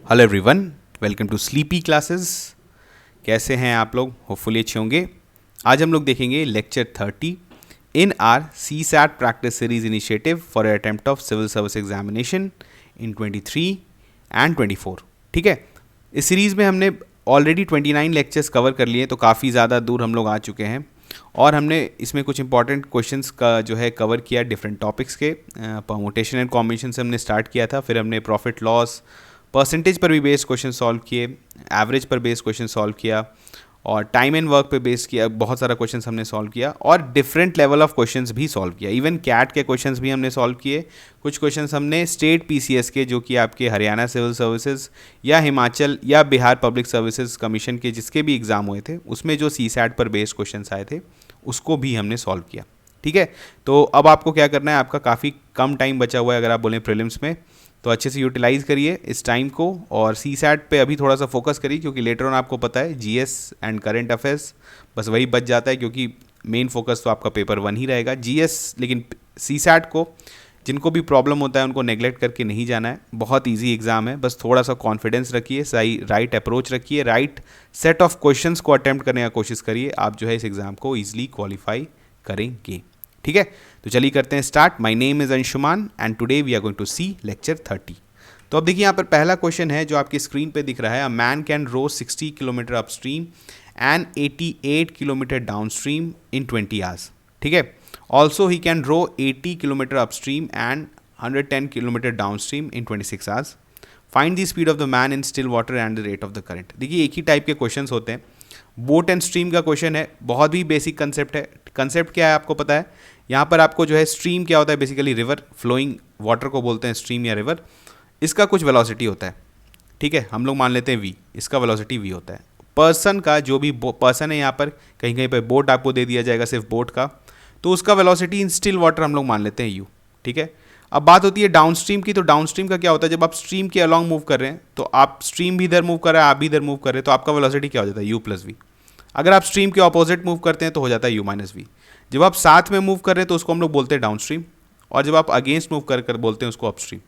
Hello everyone, welcome to Sleepy Classes. कैसे हैं आप लोग? होपफुली अच्छे होंगे। आज हम लोग देखेंगे lecture 30 in R C SAT practice series initiative for attempt of civil service examination in 23 and 24। ठीक है, इस सीरीज़ में हमने ऑलरेडी 29 लेक्चर्स कवर कर लिए, तो काफ़ी ज़्यादा दूर हम लोग आ चुके हैं और हमने इसमें कुछ इंपॉर्टेंट क्वेश्चंस का जो है कवर किया डिफरेंट टॉपिक्स के। परमुटेशन एंड कॉम्बिनेशन से हमने स्टार्ट किया था, फिर हमने प्रॉफिट लॉस, परसेंटेज पर भी बेस्ड क्वेश्चन सॉल्व किए, एवरेज पर बेस्ड क्वेश्चन सॉल्व किया और टाइम एंड वर्क पे बेस्ड किया। बहुत सारा क्वेश्चंस हमने सॉल्व किया और डिफरेंट लेवल ऑफ क्वेश्चंस भी सॉल्व किया। इवन कैट के क्वेश्चंस भी हमने सॉल्व किए। कुछ क्वेश्चंस हमने स्टेट पीसीएस के, जो कि आपके हरियाणा सिविल सर्विसेज या हिमाचल या बिहार पब्लिक सर्विसेज कमीशन के जिसके भी एग्ज़ाम हुए थे, उसमें जो सी सैट पर बेस्ड क्वेश्चंस आए थे उसको भी हमने सॉल्व किया। ठीक है, तो अब आपको क्या करना है, आपका काफ़ी कम टाइम बचा हुआ है अगर आप बोलें प्रीलिम्स में, तो अच्छे से यूटिलाइज़ करिए इस टाइम को और सी सैट पे अभी थोड़ा सा फोकस करिए, क्योंकि लेटर ऑन आपको पता है जीएस एंड करंट अफेयर्स बस वही बच जाता है, क्योंकि मेन फोकस तो आपका पेपर 1 ही रहेगा जीएस। लेकिन सी सैट को जिनको भी प्रॉब्लम होता है उनको नेग्लेक्ट करके नहीं जाना है। बहुत ईजी एग्जाम है, बस थोड़ा सा कॉन्फिडेंस रखिए, सही राइट अप्रोच रखिए, राइट सेट ऑफ क्वेश्चंस को अटेम्प्ट करने का कोशिश करिए, आप जो है इस एग्ज़ाम को ईजिली क्वालिफाई करेंगे। ठीक है, तो चलिए करते हैं start. My name is Anshuman and today we are going to see lecture 30। तो अब देखिए यहाँ पर पहला क्वेश्चन है जो आपकी स्क्रीन पे दिख रहा है। A man can row 60 kilometre upstream and 88 kilometre downstream in 20 hours. ठीक है, also he can row 80 kilometre upstream and 110 kilometre downstream in 26 hours. Find the speed of the man in still water and the rate of the current. देखिए एक ही type के question होते हैं, boat and stream का question है, बहुत ही बेसिक कंसेप्ट है। कंसेप्ट क्या है आपको पता है, यहाँ पर आपको जो है स्ट्रीम क्या होता है, बेसिकली रिवर, फ्लोइंग वाटर को बोलते हैं स्ट्रीम या रिवर। इसका कुछ वेलोसिटी होता है, ठीक है, हम लोग मान लेते हैं v, इसका वेलोसिटी v होता है। पर्सन का जो भी पर्सन है, यहाँ पर कहीं कहीं पर बोट आपको दे दिया जाएगा सिर्फ बोट का, तो उसका वेलोसिटी इन स्टिल वाटर हम लोग मान लेते हैं u। ठीक है, अब बात होती है डाउन स्ट्रीम की। तो डाउन स्ट्रीम का क्या होता है, जब आप स्ट्रीम के अलॉन्ग मूव कर रहे हैं, तो आप स्ट्रीम भी इधर मूव कर रहे हैं, आप भी इधर मूव कर रहे हैं, तो आपका वेलोसिटी क्या हो जाता है, u प्लस वी। अगर आप स्ट्रीम के ऑपोजिट मूव करते हैं तो हो जाता है u माइनस वी। जब आप साथ में मूव कर रहे हैं तो उसको हम लोग बोलते हैं डाउन स्ट्रीम, और जब आप अगेंस्ट मूव कर बोलते हैं उसको अपस्ट्रीम।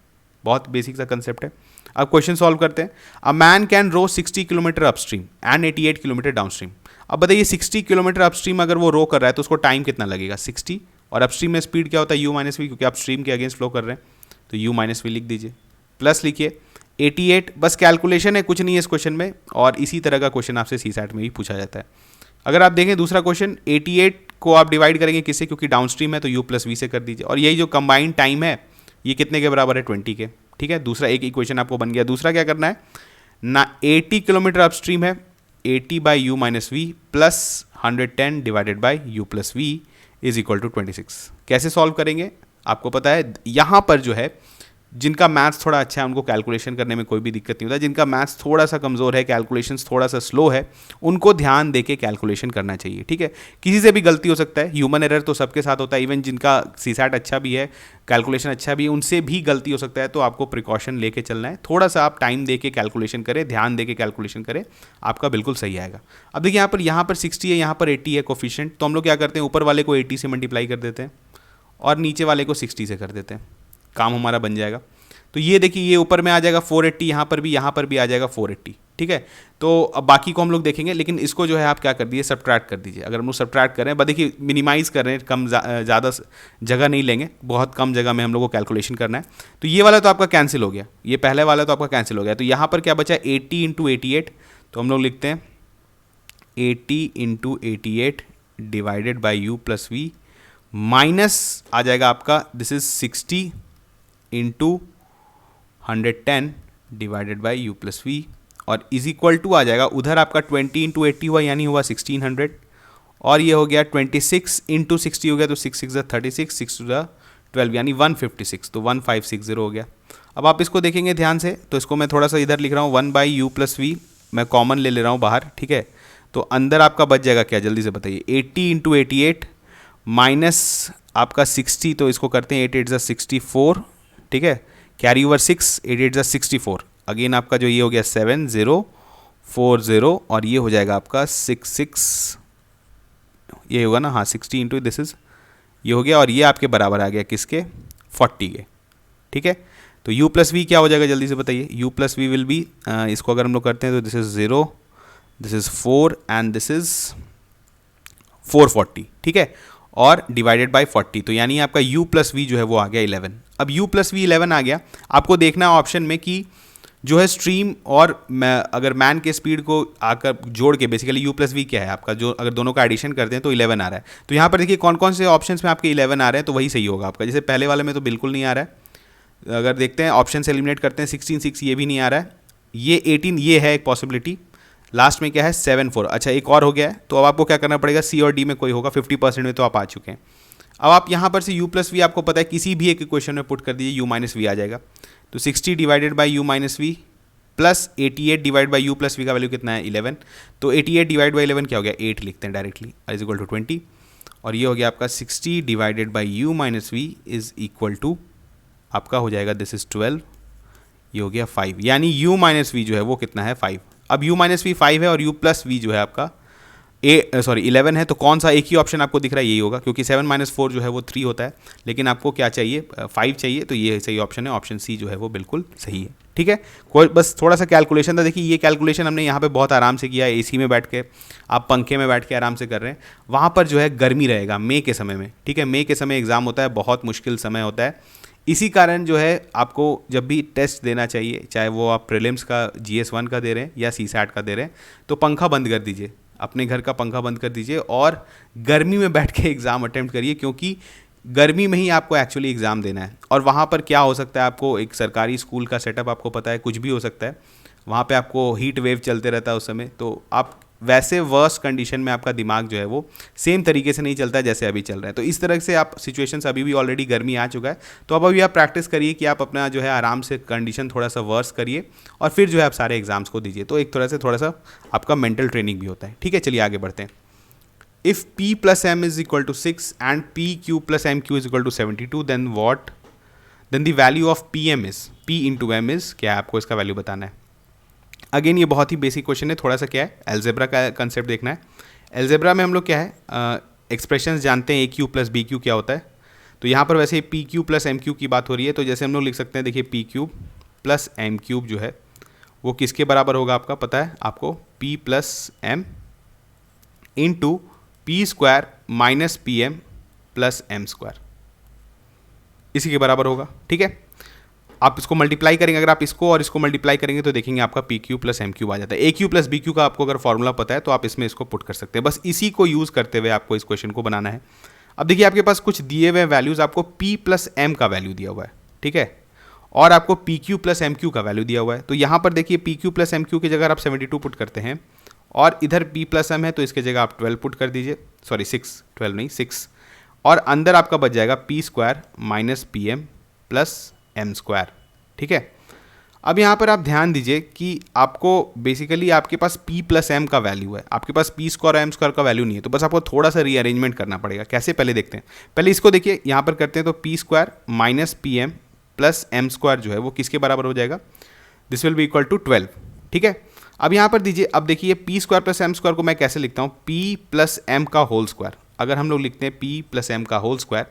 बहुत बेसिक सा कंसेप्ट है। अब क्वेश्चन सॉल्व करते हैं। A man can row 60 kilometre upstream and 88 kilometre downstream. अब बताइए 60 किलोमीटर अपस्ट्रीम अगर वो रो कर रहा है तो उसको टाइम कितना लगेगा, 60, और अपस्ट्रीम में स्पीड क्या होता है, u माइनस वी, क्योंकि आप स्ट्रीम के अगेंस्ट फ्लो कर रहे हैं, तो u माइनस वी लिख दीजिए, प्लस लिखिए 88। बस कैलकुलेशन है, कुछ नहीं है इस क्वेश्चन में, और इसी तरह का क्वेश्चन आपसे सी सैट में भी पूछा जाता है। अगर आप देखें दूसरा क्वेश्चन, 88 को आप डिवाइड करेंगे किससे, क्योंकि डाउनस्ट्रीम है तो u प्लस वी से कर दीजिए, और यही जो कंबाइंड टाइम है ये कितने के बराबर है, 20 के। ठीक है, दूसरा एक इक्वेशन आपको बन गया। दूसरा क्या करना है ना, 80 किलोमीटर अपस्ट्रीम है, 80 by u minus v plus 110 divided by you plus v is equal to 26। कैसे सॉल्व करेंगे आपको पता है। यहाँ पर जो है जिनका मैथ्स थोड़ा अच्छा है उनको कैलकुलेशन करने में कोई भी दिक्कत नहीं होता, जिनका मैथ्स थोड़ा सा कमज़ोर है, कैलकुलेशंस थोड़ा सा स्लो है, उनको ध्यान देके कैलकुलेशन करना चाहिए। ठीक है, किसी से भी गलती हो सकता है, ह्यूमन एरर तो सबके साथ होता है, इवन जिनका सीसैट अच्छा भी है, कैलकुलेशन अच्छा भी है, उनसे भी गलती हो सकता है, तो आपको प्रिकॉशन लेके चलना है। थोड़ा सा आप टाइम दे के कैलकुलेशन करें, ध्यान दे के कैलकुलेशन करें, आपका बिल्कुल सही आएगा। अब देखिए यहाँ पर 60 है, यहाँ पर 80 है कोफिशिएंट, तो हम लोग क्या करते हैं, ऊपर वाले को 80 से मल्टीप्लाई कर देते हैं और नीचे वाले को 60 से कर देते हैं, काम हमारा बन जाएगा। तो ये देखिए ये ऊपर में आ जाएगा 480, यहाँ पर भी आ जाएगा 480। ठीक है, तो अब बाकी को हम लोग देखेंगे, लेकिन इसको जो है आप क्या कर दीजिए, सब्ट्रैक्ट कर दीजिए। अगर हम लोग सब्ट्रैक्ट करें, बस देखिए मिनिमाइज़ कर रहे हैं, कम ज़्यादा जगह नहीं लेंगे, बहुत कम जगह में हम लोग को कैलकुलेशन करना है। तो ये वाला तो आपका कैंसिल हो गया, ये पहले वाला तो आपका कैंसिल हो गया, तो यहाँ पर क्या बचा 80 इंटू 88, तो हम लोग लिखते हैं 80 into 88 divided by you plus V, minus आ जाएगा आपका this is 60 into 110 divided by you plus V, और इज इक्वल टू आ जाएगा उधर आपका 20 इंटू 80 हुआ, यानी हुआ 1600, और ये हो गया 26 इंटू 60 हो गया, तो 6 6 36, 6 टू 12 यानी 156, तो 1560 हो गया। अब आप इसको देखेंगे ध्यान से, तो इसको मैं थोड़ा सा इधर लिख रहा हूँ 1 बाई यू प्लस वी, मैं कॉमन ले रहा हूँ बाहर। ठीक है, तो अंदर आपका बच जाएगा क्या, जल्दी से बताइए, 80 इंटू 88 माइनस आपका 60, तो इसको करते हैं 8 8 64। ठीक है, कैरी ओवर 6, 8 8 64, अगेन आपका जो ये हो गया 7040, और ये हो जाएगा आपका 66, ये होगा ना, हाँ 60 इंटू दिस इज ये हो गया, और ये आपके बराबर आ गया किसके, 40 के। ठीक है, तो u प्लस वी क्या हो जाएगा जल्दी से बताइए। u plus v will be, इसको अगर हम लोग करते हैं तो this is 0, this is 4 and this is 440, ठीक है, और डिवाइडेड बाय 40, तो यानी आपका u प्लस वी जो है वो आ गया 11। अब u प्लस वी 11 आ गया, आपको देखना है ऑप्शन में कि जो है स्ट्रीम और अगर मैन के स्पीड को आकर जोड़ के बेसिकली u प्लस वी क्या है आपका, जो अगर दोनों का एडिशन करते हैं तो 11 आ रहा है। तो यहाँ पर देखिए कौन कौन से ऑप्शंस में आपके 11 आ रहे हैं, तो वही सही होगा आपका। जैसे पहले वाले में तो बिल्कुल नहीं आ रहा है, अगर देखते हैं ऑप्शन से एलिमिनेट करते हैं 16 6 ये भी नहीं आ रहा है, ये 18 ये है एक पॉसिबिलिटी, लास्ट में क्या है 7 4, अच्छा एक और हो गया है। तो अब आपको क्या करना पड़ेगा, सी और डी में कोई होगा, 50% में तो आप आ चुके हैं। अब आप यहाँ पर से u प्लस वी आपको पता है किसी भी एक इक्वेशन में पुट कर दीजिए, u माइनस वी आ जाएगा। तो 60 divided by u minus v plus 88 divide by u plus v का वैल्यू कितना है 11, तो 88 डिवाइड बाई 11 क्या हो गया 8 लिखते हैं डायरेक्टली, इज इक्वल टू 20, और ये हो गया आपका 60 divided by u minus v is equal to आपका हो जाएगा दिस इज 12, ये हो गया 5, यानी u माइनस वी जो है वो कितना है 5। अब u माइनस वी 5 है और u प्लस वी जो है आपका 11 है, तो कौन सा एक ही ऑप्शन आपको दिख रहा है, यही होगा, क्योंकि 7 माइनस 4 जो है वो 3 होता है, लेकिन आपको क्या चाहिए 5 चाहिए, तो ये सही ऑप्शन है, ऑप्शन सी जो है वो बिल्कुल सही है, ठीक है। कोई बस थोड़ा सा कैलकुलेशन था, देखिए ये कैलकुलेशन हमने यहाँ पे बहुत आराम से किया, एसी में बैठ के, आप पंखे में बैठ के आराम से कर रहे हैं, वहाँ पर जो है गर्मी रहेगा मई के समय में, ठीक है, मई के समय एग्ज़ाम होता है, बहुत मुश्किल समय होता है, इसी कारण जो है आपको जब भी टेस्ट देना चाहिए, चाहे वो आप प्रीलिम्स का GS1 का दे रहे हैं या CSAT का दे रहे हैं, तो पंखा बंद कर दीजिए, अपने घर का पंखा बंद कर दीजिए और गर्मी में बैठ के एग्ज़ाम अटेम्प्ट करिए, क्योंकि गर्मी में ही आपको एक्चुअली एग्ज़ाम देना है। और वहाँ पर क्या हो सकता है, आपको एक सरकारी स्कूल का सेटअप आपको पता है, कुछ भी हो सकता है, वहाँ पे आपको हीट वेव चलते रहता है उस समय, तो आप वैसे वर्स्ट कंडीशन में आपका दिमाग जो है वो सेम तरीके से नहीं चलता है जैसे अभी चल रहा है। तो इस तरह से आप सिचुएशंस, अभी भी ऑलरेडी गर्मी आ चुका है, तो अब अभी आप प्रैक्टिस करिए कि आप अपना जो है आराम से कंडीशन थोड़ा सा वर्स करिए और फिर जो है आप सारे एग्जाम्स को दीजिए, तो एक थोड़ा सा आपका मेंटल ट्रेनिंग भी होता है, ठीक है। चलिए आगे बढ़ते हैं। If p plus m is equal to 6 and p Q plus m q is equal to 72, then the value of p m is p into m is क्या है, आपको इसका वैल्यू बताना है। अगेन ये बहुत ही बेसिक क्वेश्चन है, थोड़ा सा क्या है एल्जेब्रा का कंसेप्ट देखना है। एल्जेब्रा में हम लोग क्या है एक्सप्रेशंस जानते हैं, a Q plus B q क्या होता है, तो यहाँ पर वैसे p Q plus m q की बात हो रही है, तो जैसे हम लोग लिख सकते हैं, देखिए p cube plus M cube जो है वो किसके बराबर होगा, आपका पता है आपको, p plus m into p square minus p m plus m square, इसी के बराबर होगा, ठीक है। आप इसको मल्टीप्लाई करेंगे, अगर आप इसको और इसको मल्टीप्लाई करेंगे तो देखेंगे आपका P Q plus M cube आ जाता है। A Q plus B Q का आपको अगर फॉर्मूला पता है तो आप इसमें इसको पुट कर सकते हैं, बस इसी को यूज़ करते हुए आपको इस क्वेश्चन को बनाना है। अब देखिए आपके पास कुछ दिए हुए वैल्यूज़, आपको पी प्लस एम का वैल्यू दिया हुआ है, ठीक है, और आपको p Q plus m q का वैल्यू दिया हुआ है। तो यहाँ पर देखिए p Q plus m q की जगह आप 72 पुट करते हैं, और इधर p प्लस एम है तो इसके जगह आप 12 पुट कर दीजिए, सॉरी 6, 12 नहीं 6, और अंदर आपका बच जाएगा p square minus p m plus m square, ठीक है। अब यहाँ पर आप ध्यान दीजिए कि आपको बेसिकली आपके पास p प्लस एम का वैल्यू है, आपके पास p स्क्वायर और एम स्क्वायर का वैल्यू नहीं है, तो बस आपको थोड़ा सा रीअरेंजमेंट करना पड़ेगा। कैसे, पहले देखते हैं, पहले इसको देखिए, यहाँ पर करते हैं तो p square minus p m plus m square जो है वो किसके बराबर हो जाएगा, this will be equal to 12, ठीक है। अब यहाँ पर दीजिए, अब देखिए p square plus m square को मैं कैसे लिखता हूँ, p प्लस एम का होल स्क्वायर। अगर हम लोग लिखते हैं p प्लस एम का होल स्क्वायर,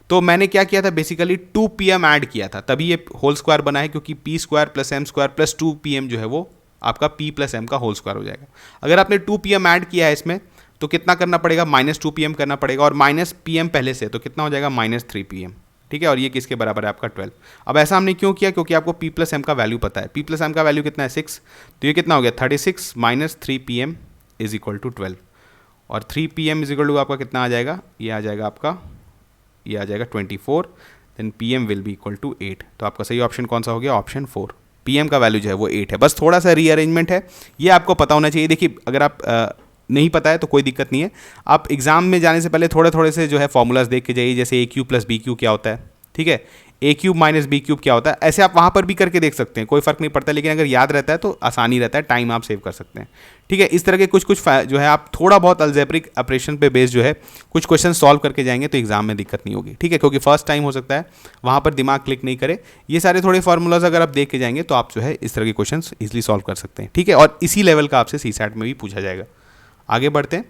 तो मैंने क्या किया था, बेसिकली 2pm ऐड किया था, तभी ये होल स्क्वायर बना है, क्योंकि p square plus m square plus 2pm जो है वो आपका p प्लस एम का होल स्क्वायर हो जाएगा। अगर आपने 2pm ऐड किया है इसमें तो कितना करना पड़ेगा, माइनस 2pm करना पड़ेगा, और माइनस pm पहले से, तो कितना हो जाएगा माइनस 3pm, ठीक है। और ये किसके बराबर है, आपका 12। अब ऐसा हमने क्यों किया, क्योंकि आपको p प्लस एम का वैल्यू पता है, p प्लस एम का वैल्यू कितना है 6, तो ये कितना हो गया 36 minus 3pm is equal to 12, और 3pm इज इक्वल टू आपका कितना आ जाएगा, ये आ जाएगा आपका, ये आ जाएगा 24, then pm will be equal to 8। तो आपका सही ऑप्शन कौन सा हो गया, ऑप्शन 4, pm का वैल्यू जो है वो 8 है। बस थोड़ा सा रीअरेंजमेंट है, ये आपको पता होना चाहिए। देखिए अगर आप नहीं पता है तो कोई दिक्कत नहीं है, आप एग्जाम में जाने से पहले थोड़े थोड़े से जो है फॉर्मूलाज देख के जाइए, जैसे ए क्यूब प्लस बी क्यूब क्या होता है, ठीक है, ए क्यूब माइनस बी क्यूब क्या होता है, ऐसे आप वहाँ पर भी करके देख सकते हैं, कोई फर्क नहीं पड़ता, लेकिन अगर याद रहता है तो आसानी रहता है, टाइम आप सेव कर सकते हैं, ठीक है। इस तरह के कुछ जो है आप थोड़ा बहुत अलजेब्रिक ऑपरेशन पे बेस जो है कुछ क्वेश्चन सॉल्व करके जाएंगे तो एग्जाम में दिक्कत नहीं होगी, ठीक है, क्योंकि फर्स्ट टाइम हो सकता है वहाँ पर दिमाग क्लिक नहीं करे। ये सारे थोड़े फार्मूलाज अगर आप देख के जाएंगे तो आप जो है इस तरह के क्वेश्चन ईजिली सॉल्व कर सकते हैं, ठीक है, और इसी लेवल का आपसे CSAT में भी पूछा जाएगा। आगे बढ़ते हैं,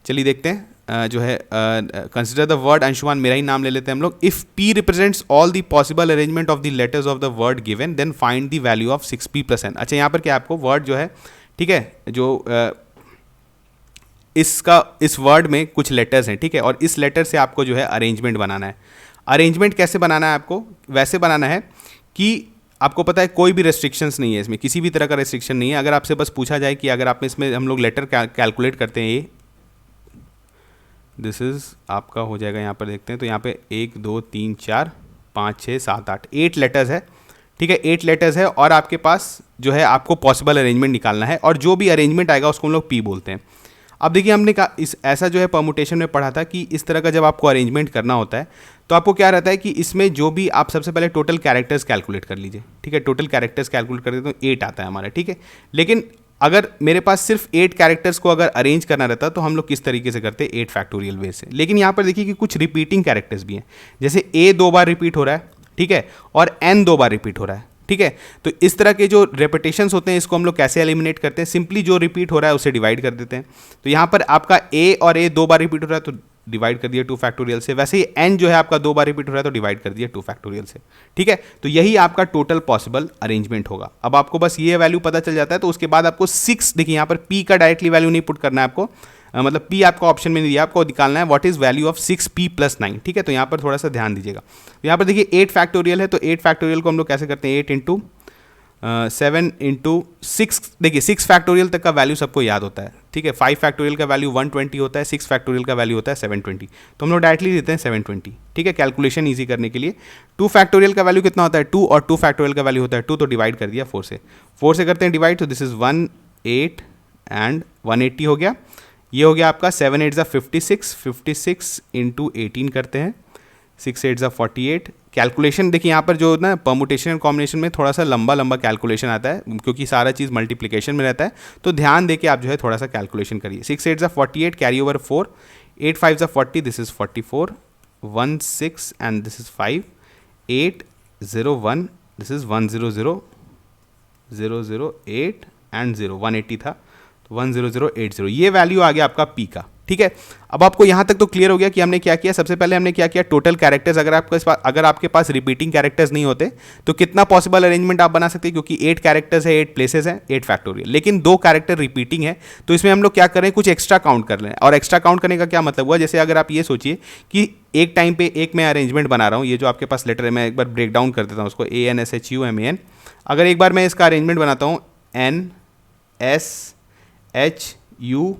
चलिए देखते हैं जो है कंसिडर द वर्ड, अंशुमान मेरा ही नाम ले लेते हैं हम लोग. If P represents all the possible arrangement of the letters of the word given then find the value of 6P + n. अच्छा, यहाँ पर क्या आपको वर्ड जो है, ठीक है, जो इस वर्ड में कुछ लेटर्स हैं, ठीक है, और इस लेटर से आपको जो है अरेंजमेंट बनाना है. अरेंजमेंट कैसे बनाना है आपको? वैसे बनाना है कि आपको पता है कोई भी रेस्ट्रिक्शंस नहीं है इसमें, किसी भी तरह का रेस्ट्रिक्शन नहीं है. अगर आपसे बस पूछा जाए कि अगर आप इसमें हम लोग लेटर कैलकुलेट करते हैं, ये दिस इज़ आपका हो जाएगा, यहाँ पर देखते हैं तो यहाँ पे 1 2 3 4 5 6 7 8 8 लेटर्स है, ठीक है, 8 लेटर्स है. और आपके पास जो है आपको पॉसिबल अरेंजमेंट निकालना है, और जो भी अरेंजमेंट आएगा उसको हम लोग P बोलते हैं. अब देखिए, हमने कहा इस ऐसा जो है परमुटेशन में पढ़ा था कि इस तरह का जब आपको अरेंजमेंट करना होता है तो आपको क्या रहता है कि इसमें जो भी आप सबसे पहले टोटल कैरेक्टर्स कैलकुलेट कर लीजिए, ठीक है. टोटल कैरेक्टर्स कैलकुलेट करते तो 8 आता है हमारा, ठीक है. लेकिन अगर मेरे पास सिर्फ 8 कैरेक्टर्स को अगर अरेंज करना रहता तो हम लोग किस तरीके से करते, 8 फैक्टोरियल वे से. लेकिन यहाँ पर देखिए कि कुछ रिपीटिंग कैरेक्टर्स भी हैं, जैसे A 2 बार रिपीट हो रहा है, ठीक है, और N 2 बार रिपीट हो रहा है, ठीक है. तो इस तरह के जो रेपिटेशंस होते हैं इसको हम लोग कैसे एलिमिनेट करते हैं? सिंपली जो रिपीट हो रहा है उसे डिवाइड कर देते हैं. तो यहाँ पर आपका A और A 2 बार रिपीट हो रहा है तो डिवाइड कर दिया 2 फैक्टोरियल से. वैसे ही N जो है आपका 2 बार रिपीट हो रहा है तो डिवाइड कर दिया 2 फैक्टोरियल से, ठीक है. तो यही आपका टोटल पॉसिबल अरेंजमेंट होगा. अब आपको बस ये वैल्यू पता चल जाता है तो उसके बाद आपको 6, देखिए यहाँ पर P का डायरेक्टली वैल्यू नहीं पुट करना है आपको, मतलब P आपको ऑप्शन में नहीं दिया, आपको निकालना है what is value of 6P + 9, ठीक है. तो यहाँ पर थोड़ा सा ध्यान दीजिएगा. तो यहाँ पर देखिए 8 फैक्टोरियल है, तो 8 फैक्टोरियल को हम लोग कैसे करते हैं, 8 × 7 × 6. देखिए 6 फैक्टोरियल तक का वैल्यू सबको याद होता है, ठीक है. 5 फैक्टोरियल का वैल्यू 120 होता है, 6 फैक्टोरियल का वैल्यू होता है 720. तो हम लोग डायरेक्टली देते हैं 720, ठीक है, कैलकुलेशन ईजी करने के लिए. 2 फैक्टोरियल का वैल्यू कितना होता है, 2, और 2 फैक्टोरियल का वैल्यू होता है 2, तो डिवाइड कर दिया 4 से. 4 से करते हैं डिवाइड, तो दिस इज 18 एंड 180 हो गया. ये हो गया आपका 7 8 56, 56 × 18 करते हैं, 6 8 48. कैलकुलेशन देखिए यहाँ पर जो ना परमुटेशन एंड कॉम्बिनेशन में थोड़ा सा लंबा कैलकुलेशन आता है क्योंकि सारा चीज़ मल्टीप्लिकेशन में रहता है, तो ध्यान देके आप जो है थोड़ा सा कैलकुलेशन करिए. 6 8 48, carry over 4, 8 5 40, this is 44, 1 6 and this is 5, 8 0 1, this is 1 0 0 0 0 8 and 0, 180 था, तो 1 0 0 8 0. ये वैल्यू आ गया आपका P का, ठीक है. अब आपको यहाँ तक तो क्लियर हो गया कि हमने क्या किया. सबसे पहले हमने क्या किया, टोटल कैरेक्टर्स, अगर आपके पास रिपीटिंग कैरेक्टर्स नहीं होते तो कितना पॉसिबल अरेंजमेंट आप बना सकते हैं, क्योंकि 8 कैरेक्टर्स है, 8 प्लेसेस हैं, 8 फैक्टोरियल. लेकिन 2 कैरेक्टर रिपीटिंग है तो इसमें हम लोग क्या करें, कुछ एक्स्ट्रा काउंट कर लें. और एक्स्ट्रा काउंट करने का क्या मतलब हुआ, जैसे अगर आप ये सोचिए कि एक टाइम पे एक मैं अरेंजमेंट बना रहा हूँ, ये जो आपके पास लेटर है मैं एक बार ब्रेक डाउन कर देता हूँ उसको, ANSHUMAN. अगर एक बार मैं इसका अरेंजमेंट बनाता हूँ NSHUM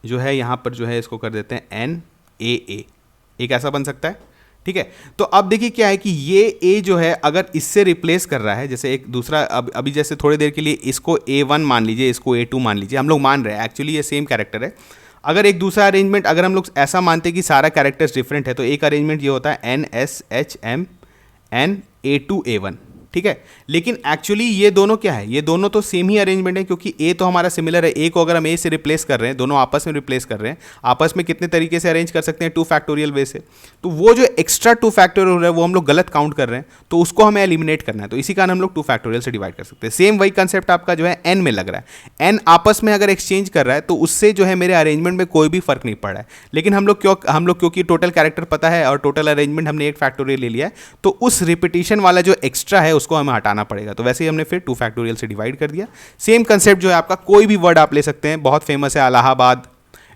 जो है, यहाँ पर जो है इसको कर देते हैं NAA, एक ऐसा बन सकता है, ठीक है. तो अब देखिए क्या है कि ये A जो है अगर इससे रिप्लेस कर रहा है, जैसे एक दूसरा, अभी जैसे थोड़ी देर के लिए इसको A1 मान लीजिए, इसको A2 मान लीजिए, हम लोग मान रहे हैं, एक्चुअली ये सेम कैरेक्टर है. अगर एक दूसरा अरेंजमेंट अगर हम लोग ऐसा मानते हैं कि सारा कैरेक्टर्स डिफरेंट है, तो एक अरेंजमेंट ये होता है NSHM A2 A1, ठीक है. लेकिन एक्चुअली ये दोनों क्या है, ये दोनों तो सेम ही अरेंजमेंट है, क्योंकि A तो हमारा सिमिलर है. A को अगर हम A से रिप्लेस कर रहे हैं, दोनों आपस में रिप्लेस कर रहे हैं, आपस में कितने तरीके से अरेंज कर सकते हैं, 2 फैक्टोरियल वे से. तो वो जो एक्स्ट्रा 2 फैक्टोरियल हो रहा है वो हम लोग गलत काउंट कर रहे हैं, तो उसको हमें एलिमिनेट करना है. तो इसी कारण हम लोग 2 फैक्टोरियल से डिवाइड कर सकते हैं. सेम वही कंसेप्ट आपका जो है N में लग रहा है. N आपस में अगर एक्सचेंज कर रहा है तो उससे जो है मेरे अरेंजमेंट में कोई भी फर्क नहीं पड़ रहा है. लेकिन हम लोग क्योंकि टोटल कैरेक्टर पता है और टोटल अरेंजमेंट हमने 8 फैक्टोरियल ले लिया है, तो उस रिपीटिशन वाला जो एक्स्ट्रा है उसको हमें हटाना पड़ेगा. तो वैसे ही हमने फिर 2 फैक्टोरियल से डिवाइड कर दिया. सेम कंसेप्ट जो है आपका, कोई भी वर्ड आप ले सकते हैं, बहुत फेमस है, इलाहाबाद,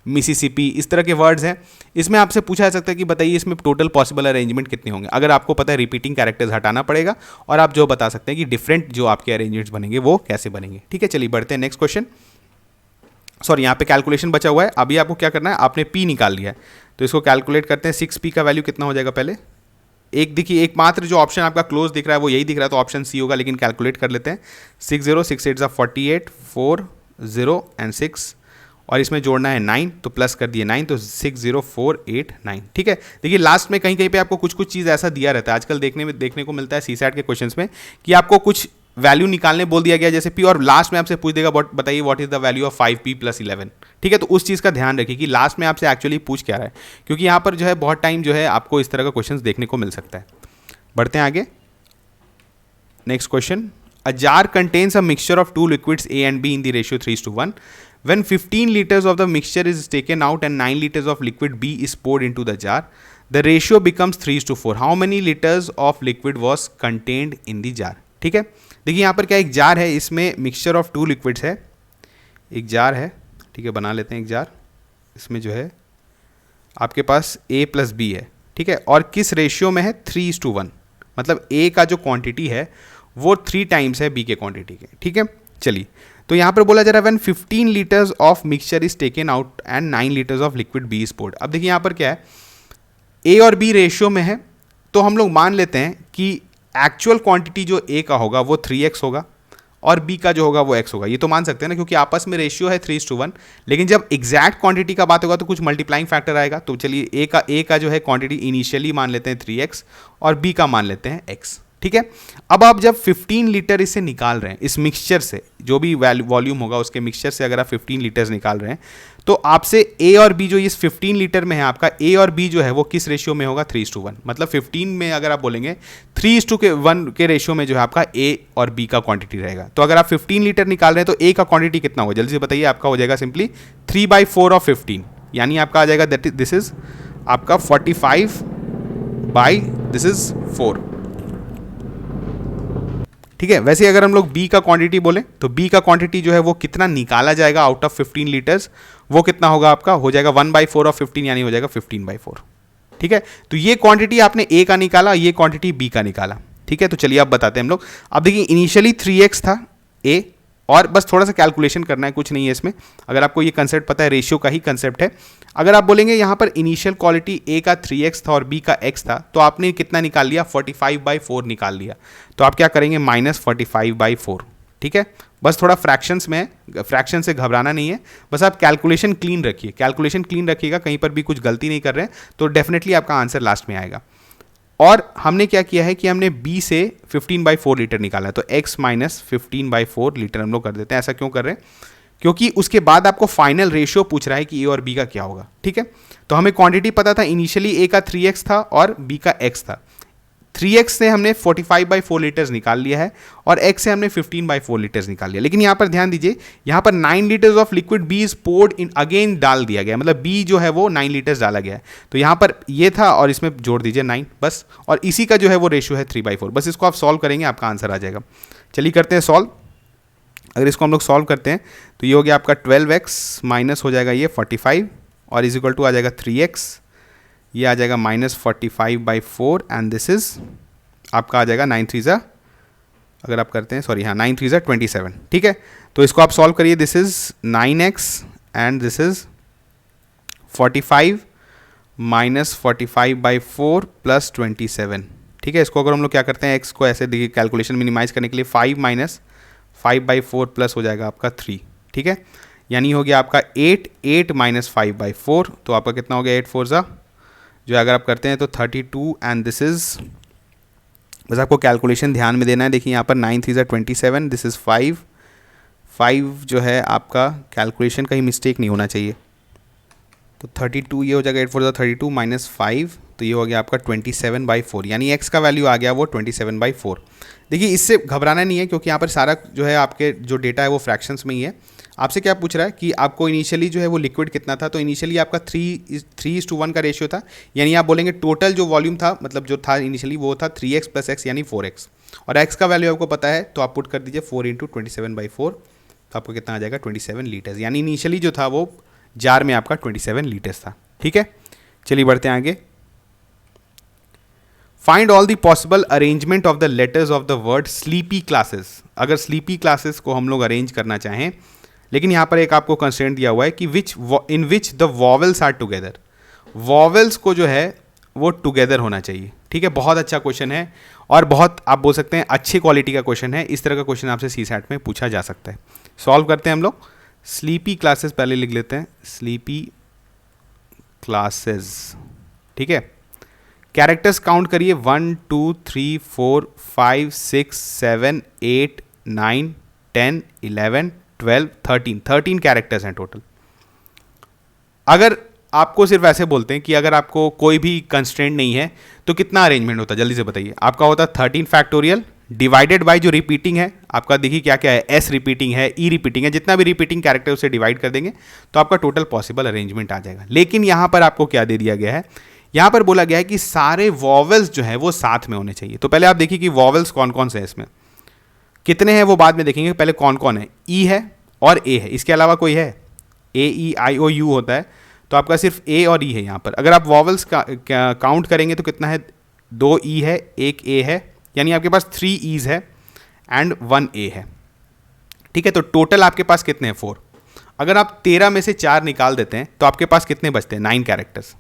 मिसिसिपी, इस तरह के वर्ड्स हैं. इसमें आपसे पूछा जा सकता है कि बताइए इसमें टोटल पॉसिबल अरेंजमेंट कितने होंगे. अगर आपको पता है रिपीटिंग कैरेक्टर्स हटाना पड़ेगा, और आप जो बता सकते हैं कि डिफरेंट जो आपके अरेंजमेंट्स बनेंगे वो कैसे बनेंगे, ठीक है. चलिए बढ़ते हैं नेक्स्ट क्वेश्चन. सॉरी, यहाँ पे कैलकुलेशन बचा हुआ है. अभी आपको क्या करना है, आपने P निकाल लिया है, तो इसको कैलकुलेट करते हैं. 6P का वैल्यू कितना हो जाएगा, पहले एक देखिए, एकमात्र जो ऑप्शन आपका क्लोज दिख रहा है वो यही दिख रहा है, तो ऑप्शन C होगा. लेकिन कैलकुलेट कर लेते हैं. 6 0 6 8 48, 4 0 एंड 6, और इसमें जोड़ना है 9, तो प्लस कर दिए 9, तो 6 0 4 8 9, ठीक है. देखिए लास्ट में कहीं कहीं पे आपको कुछ चीज़ ऐसा दिया रहता है, आजकल देखने को मिलता है CSAT के क्वेश्चंस में, कि आपको कुछ वैल्यू निकालने बोल दिया गया जैसे P, और लास्ट में आपसे पूछ देगा बताइए what is the value of 5P + 11, ठीक है. तो उस चीज़ का ध्यान रखिए कि लास्ट में आपसे एक्चुअली पूछ क्या रहा है, क्योंकि यहाँ पर जो है बहुत टाइम जो है आपको इस तरह का क्वेश्चन देखने को मिल सकता है. बढ़ते हैं आगे. Next question. A jar contains a mixture of two liquids A and B in the ratio 3:1. When 15 liters of the mixture is taken out and 9 liters of liquid B is poured into the jar, the ratio becomes 3:4. How many liters of liquid was contained in the jar? ठीक है, देखिए यहाँ पर क्या एक jar है, इसमें mixture of two liquids है, एक जार है, ठीक है, बना लेते हैं एक जार, इसमें जो है आपके पास A प्लस बी है, ठीक है, और किस रेशियो में है 3:1, मतलब A का जो क्वांटिटी है वो 3 टाइम्स है B के क्वांटिटी के, ठीक है। चलिए, तो यहाँ पर बोला जा रहा है when 15 litres of mixture is taken out and 9 litres of liquid B is poured. अब देखिए यहाँ पर क्या है, A और B रेशियो में है, तो हम लोग मान लेते हैं कि एक्चुअल क्वांटिटी जो A का होगा वो 3x होगा और B का जो होगा वो x होगा। ये तो मान सकते हैं ना, क्योंकि आपस में रेशियो है 3:1, लेकिन जब एग्जैक्ट क्वांटिटी का बात होगा तो कुछ मल्टीप्लाइंग फैक्टर आएगा। तो चलिए A का जो है क्वांटिटी इनिशियली मान लेते हैं 3x और B का मान लेते हैं x, ठीक है। अब आप जब 15 लीटर इसे निकाल रहे हैं, इस मिक्सचर से जो भी वॉल्यूम होगा उसके मिक्सचर से अगर आप 15 लीटर्स निकाल रहे हैं, तो आपसे A और B जो इस 15 लीटर में है, आपका A और B जो है वो किस रेशियो में होगा 3:1, मतलब 15 में अगर आप बोलेंगे 3:1 के रेशियो में जो है आपका A और B का क्वांटिटी रहेगा। तो अगर आप 15 लीटर निकाल रहे हैं तो A का क्वांटिटी कितना होगा, जल्दी से बताइए। आपका हो जाएगा सिंपली 3/4 ऑफ 15, यानी आपका आ जाएगा दिस इज आपका 45/4, ठीक है। वैसे अगर हम लोग B का क्वांटिटी बोले तो B का क्वांटिटी जो है वो कितना निकाला जाएगा आउट ऑफ 15 लीटर्स, वो कितना होगा आपका, हो जाएगा 1/4 ऑफ 15, यानी हो जाएगा 15/4, ठीक है। तो ये क्वांटिटी आपने A का निकाला, ये क्वांटिटी B का निकाला, ठीक है। तो चलिए अब बताते हैं हम लोग। अब देखिए इनिशियली 3x था A, और बस थोड़ा सा कैलकुलेशन करना है, कुछ नहीं है इसमें। अगर आपको ये कंसेप्ट पता है, रेशियो का ही कंसेप्ट है। अगर आप बोलेंगे यहाँ पर इनिशियल क्वालिटी A का 3x था और B का x था, तो आपने कितना निकाल लिया, 45/4 निकाल लिया। तो आप क्या करेंगे, -45/4, ठीक है। बस थोड़ा फ्रैक्शंस में, फ्रैक्शन से घबराना नहीं है, बस आप कैलकुलेशन क्लीन रखिए, कैलकुलेशन क्लीन रखिएगा, कहीं पर भी कुछ गलती नहीं कर रहे हैं तो डेफिनेटली आपका आंसर लास्ट में आएगा। और हमने क्या किया है कि हमने B से 15/4 लीटर निकाला है, तो x - 15/4 लीटर हम लोग कर देते हैं। ऐसा क्यों कर रहे हैं, क्योंकि उसके बाद आपको फाइनल रेशियो पूछ रहा है कि A और B का क्या होगा, ठीक है। तो हमें क्वांटिटी पता था, इनिशियली A का 3x था और B का x था। 3x से हमने 45/4 लीटर्स निकाल लिया है और x से हमने 15/4 लीटर्स निकाल लिया। लेकिन यहाँ पर ध्यान दीजिए, यहाँ पर 9 litres of liquid B is poured in again डाल दिया गया, मतलब B जो है वो 9 लीटर्स डाला गया है। तो यहाँ पर ये था और इसमें जोड़ दीजिए 9 बस, और इसी का जो है वो रेशियो है 3/4। बस इसको आप सॉल्व करेंगे, आपका आंसर आ जाएगा। चलिए करते हैं सॉल्व। अगर इसको हम लोग सॉल्व करते हैं तो ये हो गया आपका 12x माइनस हो जाएगा ये 45 और इज इक्वल टू आ जाएगा 3x, ये आ जाएगा -45/4 एंड दिस इज आपका आ जाएगा 9 3 अगर आप करते हैं, सॉरी हाँ 9 3 27, ठीक है। तो इसको आप सॉल्व करिए, this is 9x and this is 45 -45/4 + 27, ठीक है। इसको अगर हम लोग क्या करते हैं, x को ऐसे देखिए कैलकुलेशन मिनिमाइज करने के लिए 5 - 5/4 प्लस हो जाएगा आपका 3, ठीक है। यानी हो गया आपका 8 - 5/4, तो आपका कितना हो गया 8 4 जो अगर आप करते हैं तो 32 एंड दिस इज, बस आपको कैलकुलेशन ध्यान में देना है। देखिए यहाँ पर 9 3 27, दिस इज 5 जो है आपका कैलकुलेशन कहीं मिस्टेक नहीं होना चाहिए। तो 32 ये हो जाएगा 8 4 32 -5, तो ये हो गया आपका 27/4, यानी x का वैल्यू आ गया वो 27/4। देखिए इससे घबराना नहीं है, क्योंकि यहाँ पर सारा जो है आपके जो डेटा है वो फ्रैक्शंस में ही है। आपसे क्या पूछ रहा है कि आपको इनिशियली जो है वो लिक्विड कितना था, तो इनिशियली आपका 3:1 का रेशियो था, यानी आप बोलेंगे टोटल जो वॉल्यूम था, मतलब जो था इनिशियली वो था 3x + x यानी 4x, और x का वैल्यू आपको पता है तो आप पुट कर दीजिए 4 × 27/4, तो आपको कितना आ जाएगा 27 लीटर्स, यानी इनिशियली जो था वो जार में आपका 27 लीटर्स था, ठीक है। चलिए बढ़ते हैं आगे। Find all the possible arrangement of the letters of the word sleepy classes. अगर स्लीपी क्लासेस को हम लोग अरेंज करना चाहें, लेकिन यहाँ पर एक आपको कंस्ट्रेंट दिया हुआ है कि in which the vowels are together, vowels को जो है वो टुगेदर होना चाहिए, ठीक है। बहुत अच्छा क्वेश्चन है और बहुत आप बोल सकते हैं अच्छी क्वालिटी का क्वेश्चन है। इस तरह का क्वेश्चन आपसे CSAT में पूछा जा सकता है। सॉल्व करते हैं हम लोग। स्लीपी क्लासेस पहले लिख लेते हैं, स्लीपी क्लासेस, ठीक है। कैरेक्टर्स काउंट करिए 1 2 3 4 5 6 7 8 9 10 11 12 13 कैरेक्टर्स हैं टोटल। अगर आपको सिर्फ ऐसे बोलते हैं कि अगर आपको कोई भी कंस्ट्रेंट नहीं है तो कितना अरेंजमेंट होता है, जल्दी से बताइए। आपका होता 13 फैक्टोरियल डिवाइडेड बाय जो रिपीटिंग है आपका, देखिए क्या क्या है, एस रिपीटिंग है, ई रिपीटिंग है, जितना भी रिपीटिंग कैरेक्टर उसे डिवाइड कर देंगे तो आपका टोटल पॉसिबल अरेंजमेंट आ जाएगा। लेकिन यहाँ पर आपको क्या दे दिया गया है, यहाँ पर बोला गया है कि सारे वॉवेल्स जो है वो साथ में होने चाहिए। तो पहले आप देखिए कि वॉवेल्स कौन कौन से हैं इसमें, कितने हैं वो बाद में देखेंगे, पहले कौन कौन है। ई है और ए है, इसके अलावा कोई है? ए ई आई ओ यू होता है, तो आपका सिर्फ ए और ई है यहाँ पर। अगर आप वॉवेल्स का काउंट करेंगे तो कितना है, 2 ई है, 1 ए है, यानी आपके पास 3 ईज है एंड 1 ए है। ठीक है, तो टोटल आपके पास कितने हैं, 4। अगर आप 13 में से 4 निकाल देते हैं तो आपके पास कितने बचते हैं, 9 कैरेक्टर्स।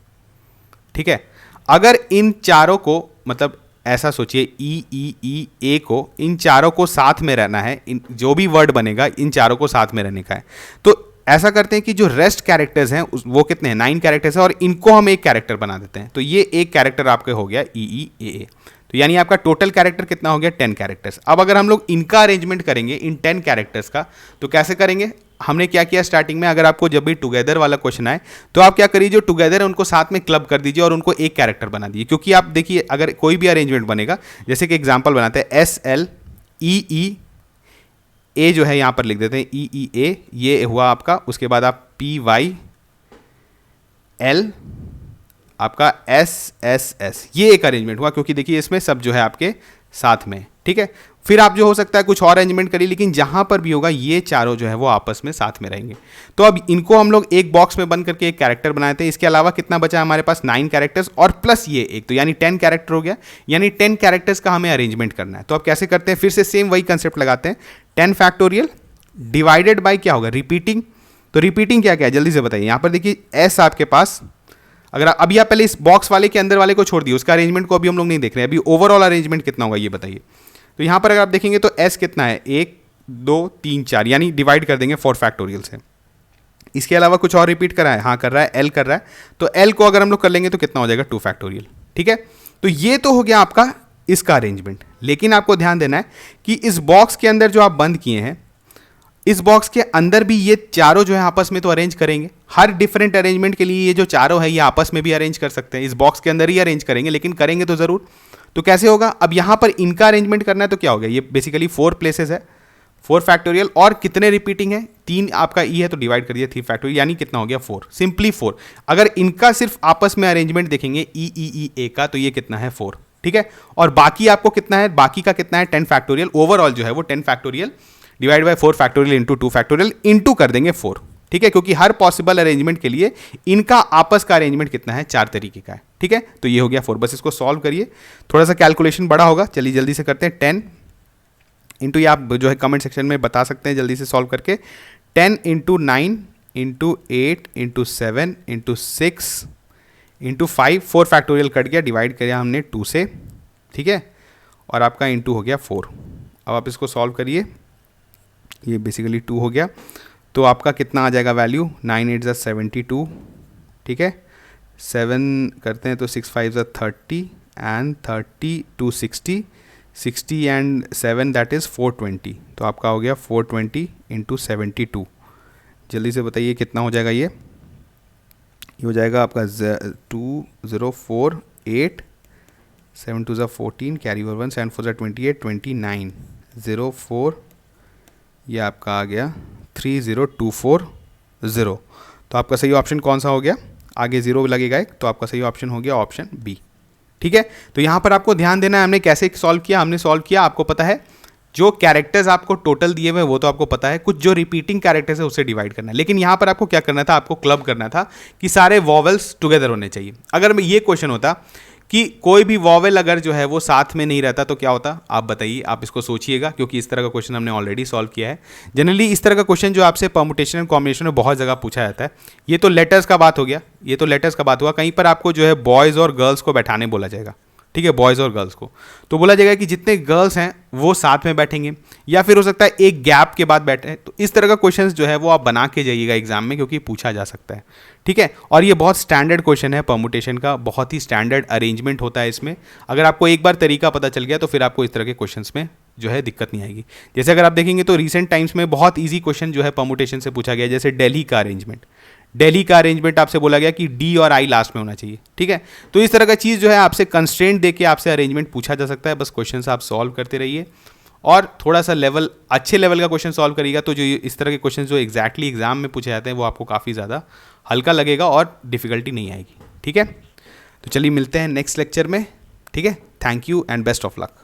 ठीक है, अगर इन चारों को, मतलब ऐसा सोचिए ई ई ई ए को, इन चारों को साथ में रहना है, इन जो भी वर्ड बनेगा इन चारों को साथ में रहने का है, तो ऐसा करते हैं कि जो रेस्ट कैरेक्टर्स हैं वो कितने हैं, 9 कैरेक्टर्स हैं, और इनको हम एक कैरेक्टर बना देते हैं। तो ये एक कैरेक्टर आपके हो गया ई ई ए ए, तो यानी आपका टोटल कैरेक्टर कितना हो गया, 10 कैरेक्टर्स। अब अगर हम लोग इनका अरेंजमेंट करेंगे इन 10 कैरेक्टर्स का, तो कैसे करेंगे, हमने क्या किया स्टार्टिंग में, अगर आपको जब भी टुगेदर वाला क्वेश्चन आए तो आप क्या करिए, जो टुगेदर है उनको साथ में क्लब कर दीजिए और उनको एक कैरेक्टर बना दीजिए। क्योंकि आप देखिए अगर कोई भी अरेंजमेंट बनेगा, जैसे कि एग्जांपल बनाते हैं, एस एल ई ई ए जो है यहाँ पर लिख देते हैं, ई ई ए, ये हुआ आपका। उसके बाद आप पी वाई एल, आपका एस एस एस, ये एक अरेंजमेंट हुआ, क्योंकि देखिए इसमें सब जो है आपके साथ में। ठीक है, फिर आप जो हो सकता है कुछ और अरेंजमेंट करिए, लेकिन जहां पर भी होगा ये चारों जो है वो आपस में साथ में रहेंगे। तो अब इनको हम लोग एक बॉक्स में बंद करके एक कैरेक्टर बनाते हैं। इसके अलावा कितना बचा हमारे पास, 9 कैरेक्टर्स और प्लस ये एक, तो यानी 10 कैरेक्टर हो गया। यानी 10 कैरेक्टर्स का हमें अरेंजमेंट करना है। तो अब कैसे करते हैं, फिर से सेम वही कंसेप्ट लगाते हैं, 10 फैक्टोरियल डिवाइडेड बाई क्या होगा, रिपीटिंग। तो रिपीटिंग क्या क्या है जल्दी से बताइए। यहाँ पर देखिए एस आपके पास, अगर अभी आप पहले इस बॉक्स वाले के अंदर वाले को छोड़ दिए, उसका अरेंजमेंट को अभी हम लोग नहीं देख रहे हैं, अभी ओवरऑल अरेंजमेंट कितना होगा ये बताइए। तो यहाँ पर अगर आप देखेंगे तो एस कितना है, 1 2 3 4, यानी डिवाइड कर देंगे 4 फैक्टोरियल से। इसके अलावा कुछ और रिपीट कर रहा है, हाँ कर रहा है, एल कर रहा है, तो एल को अगर हम लोग कर लेंगे तो कितना हो जाएगा, 2 फैक्टोरियल। ठीक है, तो ये तो हो गया आपका इसका अरेंजमेंट। लेकिन आपको ध्यान देना है कि इस बॉक्स के अंदर जो आप बंद किए हैं, इस बॉक्स के अंदर भी ये चारों जो है आपस में तो अरेंज करेंगे। हर डिफरेंट अरेंजमेंट के लिए ये जो चारों है ये आपस में भी अरेंज कर सकते हैं, इस बॉक्स के अंदर ही अरेंज करेंगे, लेकिन करेंगे तो जरूर। तो कैसे होगा, अब यहां पर इनका अरेंजमेंट करना है तो क्या हो गया, ये बेसिकली 4 प्लेसेस है, 4 फैक्टोरियल, और कितने रिपीटिंग है, 3 आपका ई है, तो डिवाइड कर दिया 3 फैक्टोरियल, यानी कितना हो गया 4, सिंपली 4। अगर इनका सिर्फ आपस में अरेंजमेंट देखेंगे ई ई ई ए का, तो ये कितना है 4। ठीक है, और बाकी आपको कितना है, बाकी का कितना है 10 फैक्टोरियल। ओवरऑल जो है वो 10 factorial divide by 4 factorial into 2 factorial into कर देंगे 4। ठीक है, क्योंकि हर पॉसिबल अरेंजमेंट के लिए इनका आपस का अरेंजमेंट कितना है, 4 तरीके का है। ठीक है, तो ये हो गया 4। बस इसको सॉल्व करिए, थोड़ा सा कैलकुलेशन बड़ा होगा, चलिए जल्दी से करते हैं। 10 इंटू, ये आप जो है कमेंट सेक्शन में बता सकते हैं जल्दी से सॉल्व करके, 10 into 9 into 8 into 7 into 6 into 5, 4 factorial cut गया, डिवाइड किया हमने 2 से। ठीक है, और आपका इंटू हो गया 4। अब आप इसको सॉल्व करिए, ये बेसिकली 2 हो गया, तो आपका कितना आ जाएगा वैल्यू, 9 8 72। ठीक है, 7 करते हैं तो 6 5 30 एंड 30 2 60, 60 एंड 7 दैट इज़ 420। तो आपका हो गया 420 इंटू 72। जल्दी से बताइए कितना हो जाएगा, ये हो जाएगा आपका 2048, 7 2 14, कैरी ओवर 1, 7 4 28, 29, 04, ये आपका आ गया 30240। तो आपका सही ऑप्शन कौन सा हो गया, आगे 0 लगेगा एक, तो आपका सही ऑप्शन हो गया ऑप्शन बी। ठीक है, तो यहाँ पर आपको ध्यान देना है, हमने कैसे सॉल्व किया, हमने सॉल्व किया, आपको पता है जो कैरेक्टर्स आपको टोटल दिए हुए वो तो आपको पता है, कुछ जो रिपीटिंग कैरेक्टर्स है उससे डिवाइड करना है। लेकिन यहाँ पर आपको क्या करना था, आपको क्लब करना था कि सारे वॉवेल्स टुगेदर होने चाहिए। अगर मैं ये क्वेश्चन होता कि कोई भी वॉवेल अगर जो है वो साथ में नहीं रहता तो क्या होता, आप बताइए, आप इसको सोचिएगा, क्योंकि इस तरह का क्वेश्चन हमने ऑलरेडी सॉल्व किया है। जनरली इस तरह का क्वेश्चन जो आपसे परमुटेशन एंड कॉम्बिनेशन में बहुत जगह पूछा जाता है। ये तो लेटर्स का बात हो गया, ये तो लेटर्स का बात हुआ, कहीं पर आपको जो है बॉयज़ और गर्ल्स को बैठाने बोला जाएगा। ठीक है, बॉयज़ और गर्ल्स को, तो बोला जाएगा कि जितने गर्ल्स हैं वो साथ में बैठेंगे, या फिर हो सकता है एक गैप के बाद बैठे। तो इस तरह का क्वेश्चंस जो है वो आप बना के जाइएगा एग्जाम में, क्योंकि पूछा जा सकता है। ठीक है, और ये बहुत स्टैंडर्ड क्वेश्चन है परमुटेशन का, बहुत ही स्टैंडर्ड अरेंजमेंट होता है इसमें। अगर आपको एक बार तरीका पता चल गया तो फिर आपको इस तरह के क्वेश्चंस में जो है दिक्कत नहीं आएगी। जैसे अगर आप देखेंगे तो रिसेंट टाइम्स में बहुत ईजी क्वेश्चन जो है परमुटेशन से पूछा गया, जैसे दिल्ली का अरेंजमेंट। दिल्ली का अरेंजमेंट आपसे बोला गया कि डी और आई लास्ट में होना चाहिए, ठीक है। तो इस तरह का चीज़ जो है आपसे कंस्ट्रेंट देके आपसे अरेंजमेंट पूछा जा सकता है, बस क्वेश्चन आप सॉल्व करते रहिए और थोड़ा सा लेवल, अच्छे लेवल का क्वेश्चन सॉल्व करिएगा तो जो इस तरह के क्वेश्चन जो एग्जैक्टली एग्जाम में पूछे जाते हैं वो आपको काफ़ी ज़्यादा हल्का लगेगा और डिफिकल्टी नहीं आएगी, ठीक है। तो चलिए मिलते हैं नेक्स्ट लेक्चर में, ठीक है। Thank you and best of luck.